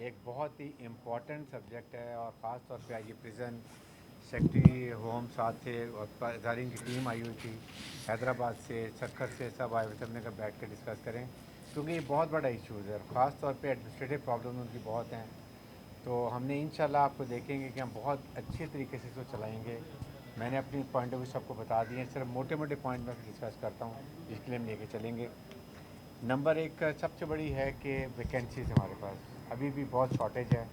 ایک بہت ہی important subject ہے اور خاص طور پہ آج یہ پریزن سیکٹری ہوم ساتھ تھے اور زائرین کی ٹیم آئی ہوئی تھی حیدرآباد سے سکھر سے سب آئے ہوئے تھے. ہم نے کہا بیٹھ کے ڈسکس کریں کیونکہ یہ بہت بڑا ایشوز ہے اور خاص طور پہ ایڈمنسٹریٹو پرابلم ان کی بہت ہیں. تو ہم نے انشاءاللہ آپ کو دیکھیں گے کہ ہم بہت اچھے طریقے سے اس کو چلائیں گے. میں نے اپنی پوائنٹ آف ویو سب کو بتا دیے ہیں, صرف موٹے موٹے پوائنٹ میں ڈسکس کرتا ہوں جس کے لیے ہم لے کے چلیں گے. نمبر ایک سب سے بڑی ہے کہ ویکینسیز ہمارے پاس ابھی بھی بہت شارٹیج ہے.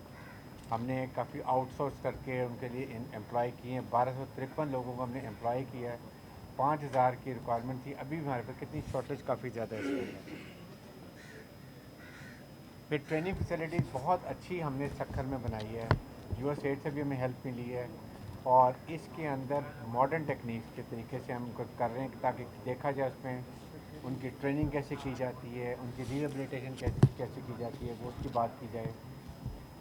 ہم نے کافی آؤٹ سورس کر کے ان کے لیے امپلائی کیے ہیں. 1253 لوگوں کو ہم نے امپلائی کیا ہے. 5000 کی ریکوائرمنٹ تھی, ابھی بھی ہمارے پاس کتنی شارٹیج کافی زیادہ ہے اس کے اندر. پھر ٹریننگ فیسلٹیز بہت اچھی ہم نے سکھر میں بنائی ہے. یو ایس ایڈ سے بھی ہمیں ہیلپ ملی ہے اور اس کے اندر ماڈرن ٹیکنیکس کے طریقے سے ہم کو کر رہے ہیں تاکہ دیکھا جائے اس میں ان کی ٹریننگ کیسے کی جاتی ہے, ان کی ریہیبلیٹیشن کیسے کی جاتی ہے, وہ اس کی بات کی جائے.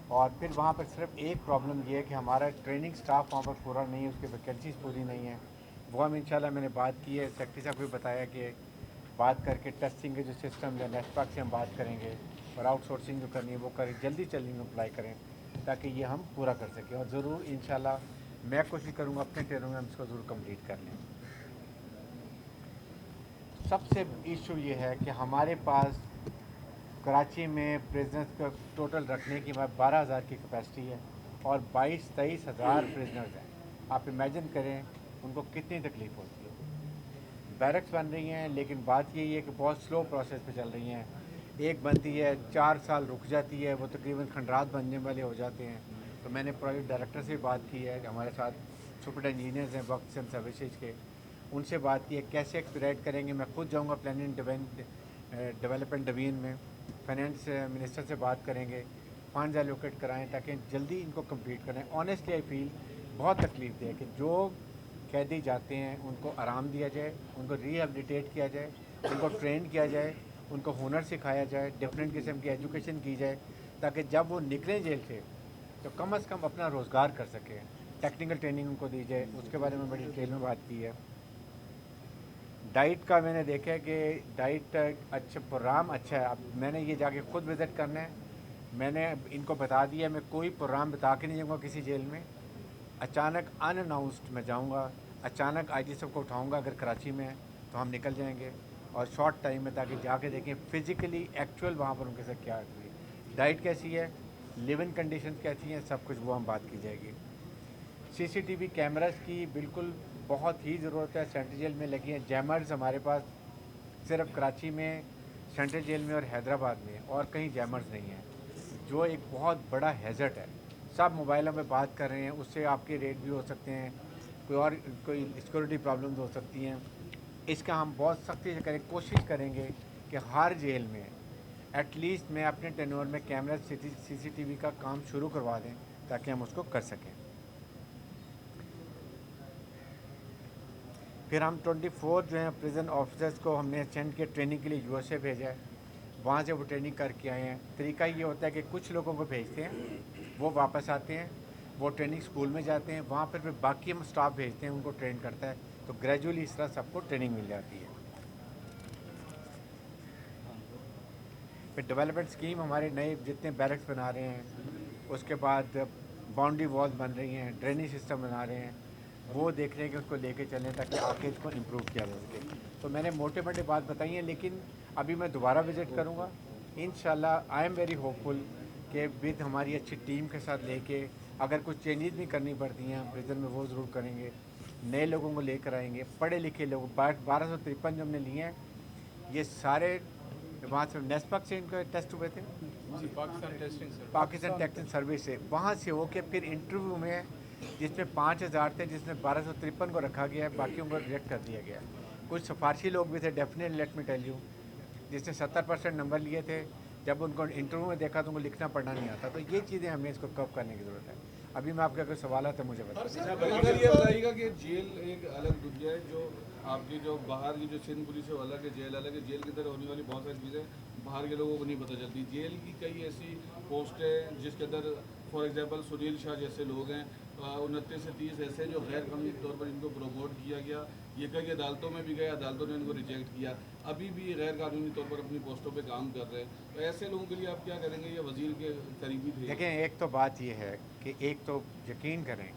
اور پھر وہاں پر صرف ایک پرابلم یہ ہے کہ ہمارا ٹریننگ سٹاف وہاں پر پورا نہیں ہے, اس کی ویکینسیز پوری نہیں ہیں. وہ ہم انشاءاللہ میں نے بات کی ہے, سیکٹری صاحب کو بھی بتایا کہ بات کر کے ٹیسٹنگ کے جو سسٹم ہے نیسپاک سے ہم بات کریں گے اور آؤٹ سورسنگ جو کرنی ہے وہ کریں, جلدی اپلائی کریں تاکہ یہ ہم پورا کر سکیں. اور ضرور انشاءاللہ میں کوشش کروں گا اپنے ٹرینوں میں ہم اس کو ضرور کمپلیٹ کر لیں. سب سے ایشو یہ ہے کہ ہمارے پاس کراچی میں پریزنرز کا ٹوٹل رکھنے کی 12,000 کی کیپیسٹی ہے اور 22-23 ہزار پریزنرز ہیں. آپ امیجن کریں ان کو کتنی تکلیف ہوتی ہے. بیرکس بن رہی ہیں لیکن بات یہی ہے کہ بہت سلو پروسیس پہ چل رہی ہیں. ایک بنتی ہے 4 سال رک جاتی ہے, وہ تقریباً کھنڈرات بننے والے ہو جاتے ہیں. تو میں نے پروجیکٹ ڈائریکٹر سے بات کی ہے, ہمارے ساتھ سپرڈ انجینئرز ہیں وقت سم سروسز کے, ان سے بات کی ہے کیسے ایکسپیڈائٹ کریں گے. میں خود جاؤں گا پلاننگ ڈیولپمنٹ ڈوین میں, فائنینس منسٹر سے بات کریں گے, فنڈز ایلوکیٹ کرائیں تاکہ جلدی ان کو کمپلیٹ کریں. آنیسٹلی آئی فیل بہت تکلیف دے کہ جو قیدی جاتے ہیں ان کو آرام دیا جائے, ان کو ریہیبلیٹیٹ کیا جائے, ان کو ٹرین کیا جائے, ان کو ہنر سکھایا جائے, ڈفرینٹ قسم کی ایجوکیشن کی جائے تاکہ جب وہ نکلیں جیل سے تو کم از کم اپنا روزگار کر سکیں. ٹیکنیکل ٹریننگ ان کو دی جائے, اس کے بارے میں بڑی ڈیٹیل میں بات کی ہے. ڈائٹ کا میں نے دیکھا ہے کہ ڈائٹ اچھا پروگرام اچھا ہے. اب میں نے یہ جا کے خود وزٹ کرنا ہے. میں نے ان کو بتا دیا میں کوئی پروگرام بتا کے نہیں جاؤں گا کسی جیل میں. اچانک ان اناؤنسڈ میں جاؤں گا, اچانک آئی جی صاحب کو اٹھاؤں گا اگر کراچی میں ہے تو ہم نکل جائیں گے اور شارٹ ٹائم میں تاکہ جا کے دیکھیں فزیکلی ایکچوئل وہاں پر ان کے ساتھ کیا ہوئی, ڈائٹ کیسی ہے, لیونگ کنڈیشنز کیسی ہیں, سب کچھ وہ ہم بات کی جائے گی. سی سی ٹی وی کیمراز کی بالکل بہت ہی ضرورت ہے. سینٹرل جیل میں لگی ہیں جیمرز ہمارے پاس صرف کراچی میں, سینٹرل جیل میں اور حیدرآباد میں, اور کہیں جیمرز نہیں ہیں, جو ایک بہت بڑا ہیزٹ ہے. سب موبائلوں میں بات کر رہے ہیں, اس سے آپ کے ریٹ بھی ہو سکتے ہیں, کوئی سیکورٹی پرابلمز ہو سکتی ہیں. اس کا ہم بہت سختی سے کریں, کوشش کریں گے کہ ہر جیل میں ایٹ لیسٹ میں اپنے ٹینور میں کیمرہ سی سی ٹی وی کا کام شروع کروا دیں تاکہ ہم اس کو کر سکیں. پھر ہم 24 جو ہیں پریزن آفیسرس کو ہم نے سینڈ کے ٹریننگ کے لیے یو ایس اے بھیجا ہے, وہاں سے وہ ٹریننگ کر کے آئے ہیں. طریقہ یہ ہوتا ہے کہ کچھ لوگوں کو بھیجتے ہیں, وہ واپس آتے ہیں, وہ ٹریننگ اسکول میں جاتے ہیں, وہاں پر پھر باقی ہم اسٹاف بھیجتے ہیں, ان کو ٹرین کرتا ہے, تو گریجولی اس طرح سب کو ٹریننگ مل جاتی ہے. پھر ڈیولپمنٹ اسکیم ہمارے نئے جتنے بیرکس بنا رہے ہیں, اس کے بعد باؤنڈری والز بن رہی ہیں, ڈرینیج سسٹم بنا رہے ہیں, وہ دیکھ رہے ہیں کہ اس کو لے کے چلیں تاکہ آگے اس کو امپروو کیا جا سکے. تو میں نے موٹے موٹے بات بتائی ہیں, لیکن ابھی میں دوبارہ وزٹ کروں گا انشاءاللہ. آئی ایم ویری ہوپ فل کہ ود ہماری اچھی ٹیم کے ساتھ لے کے اگر کچھ چینجز بھی کرنی پڑتی ہیں پریزن میں وہ ضرور کریں گے. نئے لوگوں کو لے کر آئیں گے, پڑھے لکھے لوگ. 1253 جو ہم نے لیے ہیں یہ سارے وہاں سے نیسپک سے ان کے ٹیسٹ ہوئے تھے, پاکستان ٹیسٹنگ سروس سے, وہاں سے ہو کے پھر انٹرویو میں جس میں 5,000 تھے, جس میں 1253 کو رکھا گیا ہے, باقیوں کو ریجیکٹ کر دیا گیا. کچھ سفارشی لوگ بھی تھے, definitely let me tell you, جس نے 70% نمبر لیے تھے. جب ان کو انٹرویو میں دیکھا تو ان کو لکھنا پڑھنا نہیں آتا. تو یہ چیزیں ہمیں اس کو کور کرنے کی ضرورت ہے. ابھی میں آپ کے اگر سوالات ہیں مجھے بتائیں. اگر یہ بتائیے گا کہ جیل ایک الگ دنیا ہے, جو آپ کی جو باہر کی جو سندھ پولیس ہے وہ الگ ہے, جیل الگ ہے. جیل کی طرح ہونے والی بہت ساری چیزیں باہر کے لوگوں کو نہیں پتہ چلتی. جیل کی کئی ایسی پوسٹ ہے جس کے اندر فار ایگزامپل سنیل شاہ جیسے لوگ ہیں, 29 سے 30 ایسے جو غیر قانونی طور پر ان کو پروموٹ کیا گیا ये कई अदालतों में भी गए, अदालतों ने इनको रिजेक्ट किया, अभी भी गैर कानूनी तौर पर अपनी पोस्टों पे काम कर रहे हैं। तो ऐसे लोगों के लिए आप क्या करेंगे? ये वजीर के करीबी थे। देखें, एक तो बात ये है कि एक तो यकीन करें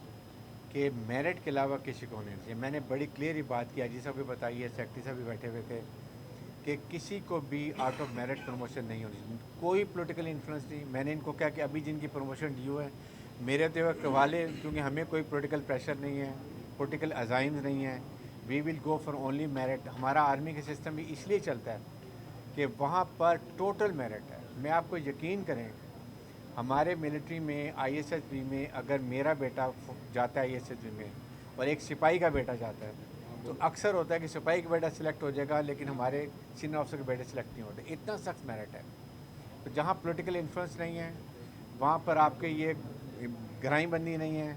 कि मेरिट के अलावा किसी को नहीं चाहिए। मैंने बड़ी क्लियर ही बात की, अजी साहब भी बताई है, सेक्रेटरी साहब भी बैठे हुए थे कि किसी को भी आउट ऑफ मेरिट प्रमोशन नहीं होनी चाहिए, कोई पॉलिटिकल इन्फ्लुएंस नहीं। मैंने इनको कहा कि अभी जिनकी प्रमोशन ड्यू है मेरे तो वक्त वाले, क्योंकि हमें कोई पॉलिटिकल प्रेशर नहीं है, पॉलिटिकल अजाइम्स नहीं है, we will go for only merit. हमारा आर्मी का सिस्टम भी इसलिए चलता है कि वहाँ पर टोटल मेरिट है। मैं आपको यकीन करें, हमारे मिलिट्री में आईएसएसबी में अगर मेरा बेटा जाता है आईएसएसबी में और एक सिपाही का बेटा जाता है तो अक्सर होता है कि सिपाही का बेटा सिलेक्ट हो जाएगा लेकिन हमारे सीनियर ऑफिसर के बेटे सिलेक्ट नहीं होते। इतना सख्त मेरिट है। तो जहाँ पॉलिटिकल इन्फ्लुएंस नहीं है वहाँ पर आपके ये गहराई बंदी नहीं है,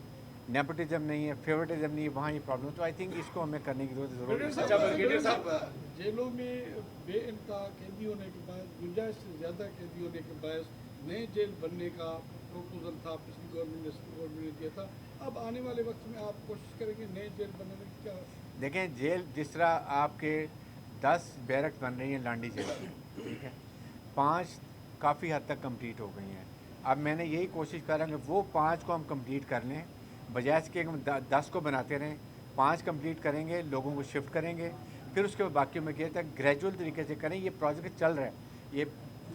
नेपोटिज्म नहीं है, फेवरेटिज्म नहीं है, वहाँ ये प्रॉब्लम। तो आई थिंक इसको हमें करने की जरूरत है। अच्छा ब्रिगेडियर साहब, जेलों में बेइंतहा कैदी होने के बाद, गुंजाइश से ज़्यादा कैदी होने के बाद नए जेल बनने का प्रपोजल था, पिछली गवर्नमेंट ने दिया था। अब आने वाले वक्त में आप कोशिश करेंगे नए जेल बनाने की? क्या देखें, जेल जिस तरह आपके 10 बैरक बन रही हैं लांडी जेल की, ठीक है, 5 काफ़ी हद तक कंप्लीट हो गई हैं। अब मैंने यही कोशिश कर रहा हूँ कि वो 5 को हम कंप्लीट कर लें, बजाय इसके हम 10 को बनाते रहें। 5 कंप्लीट करेंगे, लोगों को शिफ्ट करेंगे, फिर उसके बाद बाकी में किया था ग्रेजुअल तरीके से करें। ये प्रोजेक्ट चल रहा है, ये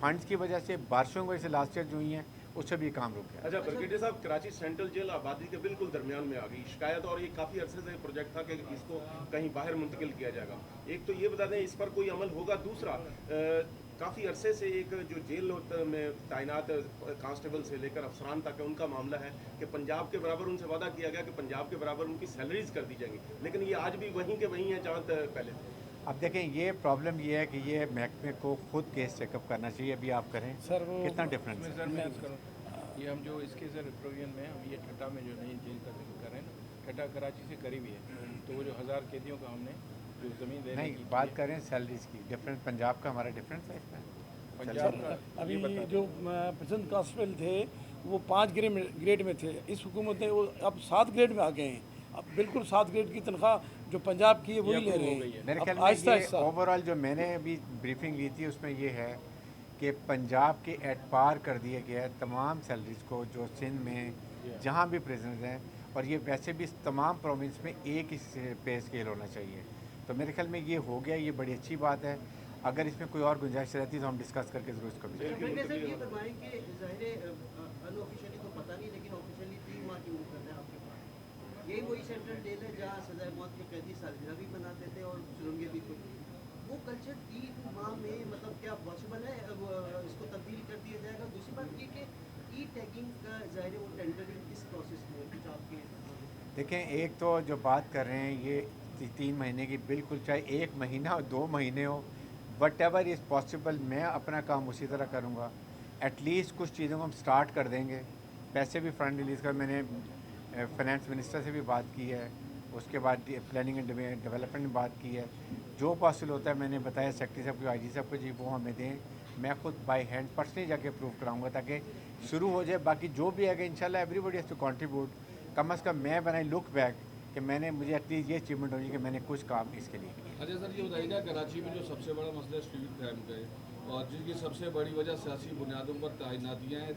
फंड्स की वजह से, बारिशों की वजह से लास्ट ईयर जो हुई हैं उससे भी काम रुक गया। अच्छा ब्रिगेडियर साहब, कराची सेंट्रल जेल आबादी के बिल्कुल दरमियान में आ गई शिकायत, और ये काफ़ी अरसे से प्रोजेक्ट था कि इसको कहीं बाहर मुंतकिल किया जाएगा। एक तो ये बता दें इस पर कोई अमल होगा, दूसरा काफ़ी अरसे से एक जो जेल में तैनात कांस्टेबल से लेकर अफसरान तक है उनका मामला है कि पंजाब के बराबर उनसे वादा किया गया कि पंजाब के बराबर उनकी सैलरीज कर दी जाएंगी, लेकिन ये आज भी वहीं के वहीं हैं जहाँ पहले थे। अब देखें, ये प्रॉब्लम ये है कि ये महकमे को खुद केस चेकअप करना चाहिए। अभी आप करें सर वो कितना डिफरेंस है। सर मैं करूँ, ये हम जो इसके सर प्रोविजन में हम ये ठट्टा में जो नई जेल का जिक्र कर रहे हैं ना, ठट्टा कराची से करीब ही है, तो वो जो 1000 कैदियों का हमने जो ज़मीन देने नहीं, की बात करें सैलरीज की, डिफरेंस पंजाब का हमारा डिफरेंस है इसमें। पंजाब का अभी ये बता जो प्रेजेंट कांस्टेबल थे वो 5 ग्रेड में थे, इस हुकूमत में वो अब 7 ग्रेड में आ गए हैं। अब बिल्कुल 7 ग्रेड की तनख्वाह जो पंजाब की है वही ले रहे हैं। मेरे अब ख्याल आहिस्ता में ये आहिस्ता ओवरऑल जो मैंने अभी ब्रीफिंग ली थी उसमें ये है कि पंजाब के एट पार कर दिया गया है तमाम सैलरीज को जो सिंध में जहाँ भी प्रेजेंट हैं, और ये वैसे भी तमाम प्रोविंस में एक ही पे स्केल होना चाहिए। तो मेरे ख्याल में ये हो गया, ये बड़ी अच्छी बात है। अगर इसमें कोई और गुंजाइश रहती है तो हम डिस्कस करके ज़रूर इसको भी अनऑफिशियली तो पता नहीं, लेकिन ऑफिशियली 3 माह की मुहलत है आपके पास। यही वही सेंट्रल जेल है जहाँ सजाए मौत के कैदी सालगिरह भी मनाते थे और सुरंगें भी खुलती थी। वो कल्चर 3 माह में मतलब क्या पॉसिबल है? अब इसको तब्दील कर दिया जाएगा। दूसरी बात ये कि ई टैगिंग का ज़ाहिर है वो टेंडरिंग किस प्रोसेस में कुछ आपके? देखें, एक तो जो बात कर रहे हैं ये 3 महीने की, बिल्कुल चाहे 1 महीना हो 2 महीने हो, वट एवर इज़ पॉसिबल, मैं अपना काम उसी तरह करूँगा। एटलीस्ट कुछ चीज़ों को हम स्टार्ट कर देंगे। पैसे भी फंड रिलीज़ कर, मैंने फाइनेंस मिनिस्टर से भी बात की है, उसके बाद प्लानिंग एंड डेवलपमेंट में बात की है। जो पॉसिबल होता है मैंने बताया सेक्रेटरी साहब को, आईजी साहब को, जी वो हमें दें, मैं खुद बाय हैंड पर्सनली जाके अप्रूव कराऊंगा ताकि शुरू हो जाए। बाकी जो भी आएगा इंशाल्लाह एवरीबॉडी हैज़ टू कंट्रीब्यूट। कम अज़ कम मैं बनाई लुक बैक कि मैंने, मुझे एटलीस्ट ये अचीवमेंट होगी कि मैंने कुछ काम इसके लिए किया। अच्छा सर, ये बताइएगा कराची में जो सबसे बड़ा मसला स्ट्रीट क्राइम का है और जिसकी सबसे बड़ी वजह सियासी बुनियादों पर तैनातियाँ हैं।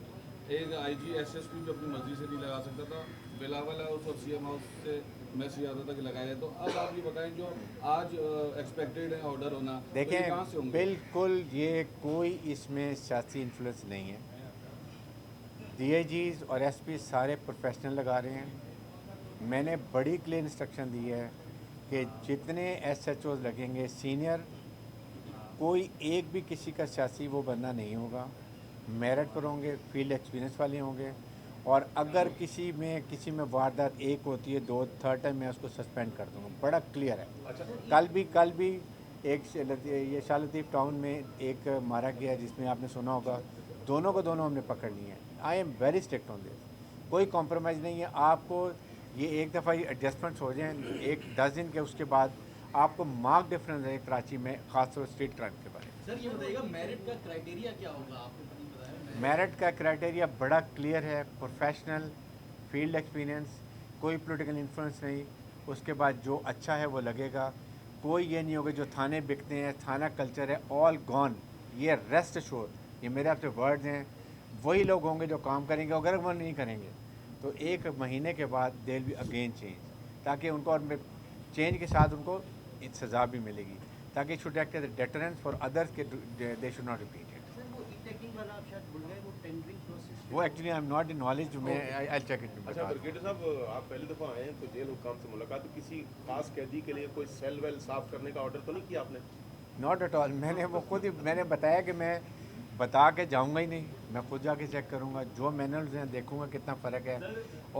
एक IG SSP जो अपनी मर्जी से नहीं लगा सकता था, बिलावल हाउस और CM हाउस से मैसेज आता था कि लगाया। तो अब आप ये बताएं जो आज एक्सपेक्टेड है ऑर्डर होना, तो ये कहाँ से देखें, होंगे? बिल्कुल ये कोई इसमें सियासी इन्फ्लुएंस नहीं है। DIGs और SP सारे प्रोफेशनल लगा रहे हैं। मैंने बड़ी क्लियर इंस्ट्रक्शन दी है कि जितने SHOs लगेंगे सीनियर, कोई एक भी किसी का सियासी वो बंदा नहीं होगा, मेरिट पर होंगे, फील्ड एक्सपीरियंस वाले होंगे। और अगर किसी में वारदात एक होती है, 2 थर्ड टाइम मैं उसको सस्पेंड कर दूँगा। बड़ा क्लियर है। कल भी एक ये शाह लतीफ़ टाउन में एक मारा गया जिसमें आपने सुना होगा, दोनों को दोनों हमने पकड़ लिए हैं। I am very strict on this, कोई कॉम्प्रोमाइज़ नहीं है। आपको ये एक दफ़ा ये एडजस्टमेंट्स हो जाएँ, एक 10 दिन के, उसके बाद आपको मार्क डिफरेंस है कराची में, खासतौर स्ट्रीट क्राइम के बारे में। सर ये बताइएगा मेरिट का क्राइटेरिया क्या होगा? आपको नहीं बताया। मेरिट का क्राइटेरिया बड़ा क्लियर है, प्रोफेशनल, फील्ड एक्सपीरियंस, कोई पॉलिटिकल इन्फ्लुएंस नहीं। उसके बाद जो अच्छा है वो लगेगा। कोई ये नहीं होगा जो थाने बिकते हैं, थाना कल्चर है, ऑल गॉन। ये रेस्ट श्योर, ये मेरे आपसे वर्ड्स हैं। वही लोग होंगे जो काम करेंगे, अगर वो नहीं करेंगे तो 1 महीने के बाद दे विल बी अगेन चेंज, ताकि उनको और चेंज के साथ उनको सज़ा भी मिलेगी, ताकि should act as deterrence for others के they should not repeat it. Sir वो ई-टैगिंग वाला आप शायद भूल गए, वो टेंडरिंग प्रोसेस वो actually I am not in knowledge, मैं आई चेक इट। अच्छा ब्रिगेडियर साहब, आप पहली दफ़ा आए हैं तो जेल हुकाम से मुलाकात, तो किसी खास कैदी के लिए कोई सेल वेल साफ करने का ऑर्डर तो नहीं किया आपने? नॉट एट ऑल, मैंने वो खुद ही मैंने बताया कि मैं बता के जाऊंगा ही नहीं, मैं खुद जाके चेक करूंगा, जो मैनुअल्स हैं देखूंगा कितना फ़र्क है।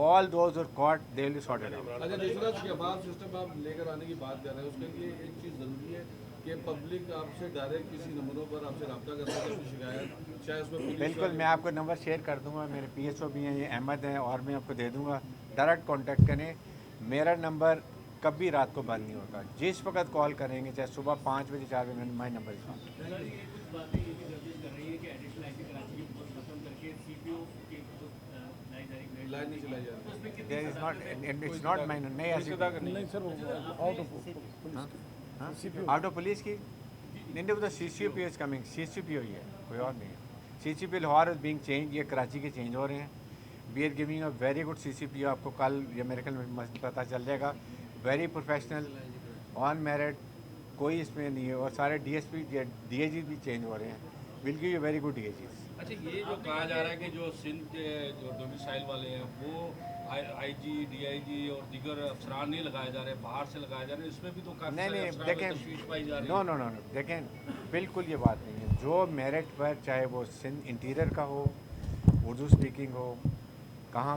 All those are caught they will be sorted out. अच्छा, दूसरा शफाफ सिस्टम आप लेकर आने की बात कर रहे हैं, उसके लिए एक चीज़ ज़रूरी है कि पब्लिक आपसे डायरेक्ट किसी नंबरों पर आपसे रब्ता करता है, अपनी शिकायत चाहे उसमें पुलिस बिल्कुल, मैं आपको नंबर शेयर कर दूंगा, मेरे PSO भी हैं, ये अहमद हैं, और मैं आपको दे दूंगा, डायरेक्ट कांटेक्ट करें। मेरा नंबर कभी रात को बंद नहीं होता, जिस वक्त कॉल करेंगे, चाहे सुबह 5 बजे 4 बजे, माई नंबर इस लाइन नहीं चलाई जा रही। There is not, it's not my, नहीं ऐसी नहीं सर, वो आउट ऑफ पुलिस की आउट ऑफ पुलिस की नहीं, वो तो CCP इज कमिंग, CCP हुई है, कोई और नहीं है। CCP Lahore is being change, ये कराची के चेंज हो रहे हैं। We are giving a very good CCP, आपको कल या मेरे कल पता चल जाएगा, वेरी प्रोफेशनल, ऑन मेरिट, कोई इसमें नहीं है, और सारे DSP DIG भी चेंज हो रहे हैं, will give you very good DIGs। अच्छा, ये जो कहा जा रहा है कि जो सिंध के जो डोमिसाइल वाले हैं वो IG, DIG और दीगर अफसरान नहीं लगाए जा रहे, बाहर से लगाए जा रहे हैं, इसमें भी तो काफ़ी नहीं सारे नहीं अफसरान में देखें, तशवीश पाई जा रही नो है। नो नो नो देखें, बिल्कुल ये बात नहीं है। जो मेरिट पर, चाहे वो सिंध इंटीरियर का हो, उर्दू स्पीकिंग हो, कहाँ